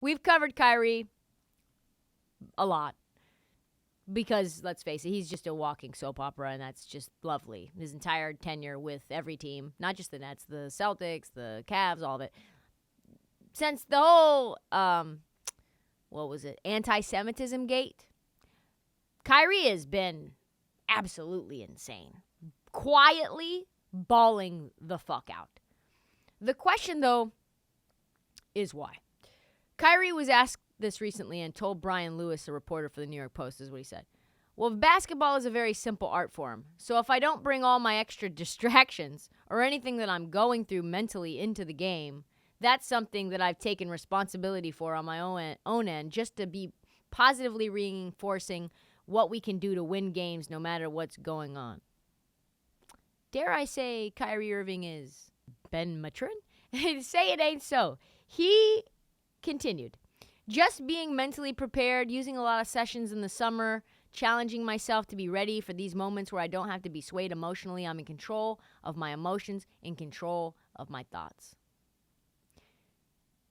we've covered Kyrie a lot because, let's face it, he's just a walking soap opera, and that's just lovely. His entire tenure with every team, not just the Nets, the Celtics, the Cavs, all of it. Since the whole, anti-Semitism gate, Kyrie has been absolutely insane. Quietly bawling the fuck out. The question, though, is why. Kyrie was asked this recently and told Brian Lewis, a reporter for the New York Post, is what he said. Well, basketball is a very simple art form, so if I don't bring all my extra distractions or anything that I'm going through mentally into the game, that's something that I've taken responsibility for on my own end, just to be positively reinforcing what we can do to win games no matter what's going on. Dare I say Kyrie Irving is Ben Matrin? Say it ain't so. He continued. Just being mentally prepared, using a lot of sessions in the summer, challenging myself to be ready for these moments where I don't have to be swayed emotionally. I'm in control of my emotions, in control of my thoughts.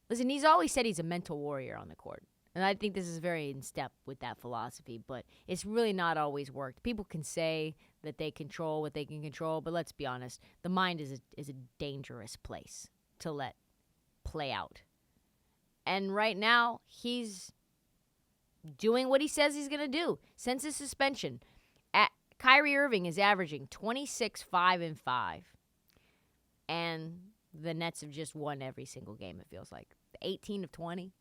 Listen, he's always said he's a mental warrior on the court. And I think this is very in step with that philosophy, but it's really not always worked. People can say that they control what they can control, but let's be honest, the mind is a dangerous place to let play out. And right now, he's doing what he says he's going to do. Since his suspension, Kyrie Irving is averaging 26, 5, and 5. And the Nets have just won every single game, it feels like. 18 of 20.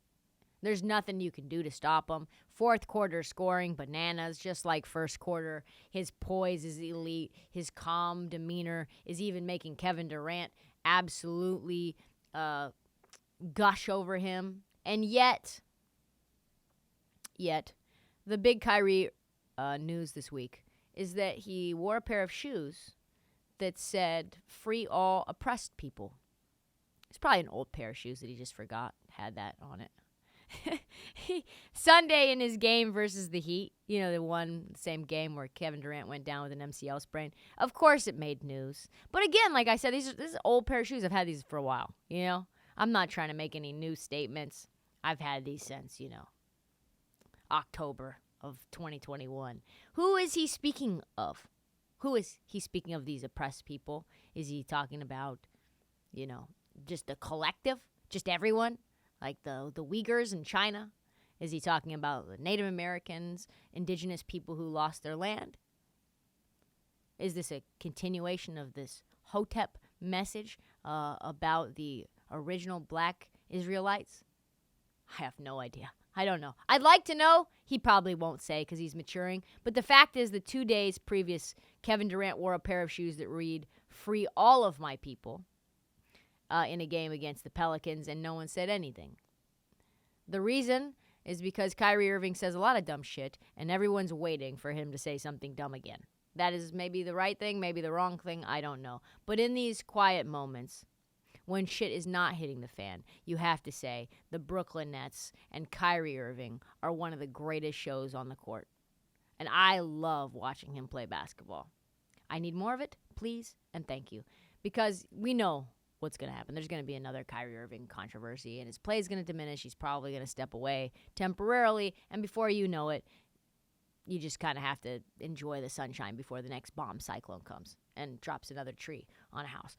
There's nothing you can do to stop him. Fourth quarter scoring, bananas, just like first quarter. His poise is elite. His calm demeanor is even making Kevin Durant absolutely gush over him. And yet, the big Kyrie news this week is that he wore a pair of shoes that said, "Free all oppressed people." It's probably an old pair of shoes that he just forgot had that on it. Sunday in his game versus the Heat, the same game where Kevin Durant went down with an MCL sprain. Of course it made news. But again, like I said, this is an old pair of shoes. I've had these for a while, I'm not trying to make any new statements. I've had these since, October of 2021. Who is he speaking of? Who is he speaking of, these oppressed people? Is he talking about, just the collective? Just everyone? Like the Uyghurs in China? Is he talking about the Native Americans, indigenous people who lost their land? Is this a continuation of this Hotep message about the original black Israelites? I have no idea. I don't know. I'd like to know. He probably won't say because he's maturing. But the fact is, the 2 days previous, Kevin Durant wore a pair of shoes that read, "Free all of my people," in a game against the Pelicans, and no one said anything. The reason is because Kyrie Irving says a lot of dumb shit, and everyone's waiting for him to say something dumb again. That is maybe the right thing, maybe the wrong thing, I don't know. But in these quiet moments, when shit is not hitting the fan, you have to say the Brooklyn Nets and Kyrie Irving are one of the greatest shows on the court. And I love watching him play basketball. I need more of it, please, and thank you. Because we know what's going to happen. There's going to be another Kyrie Irving controversy, and his play is going to diminish. He's probably going to step away temporarily, and before you know it, you just kind of have to enjoy the sunshine before the next bomb cyclone comes and drops another tree on a house.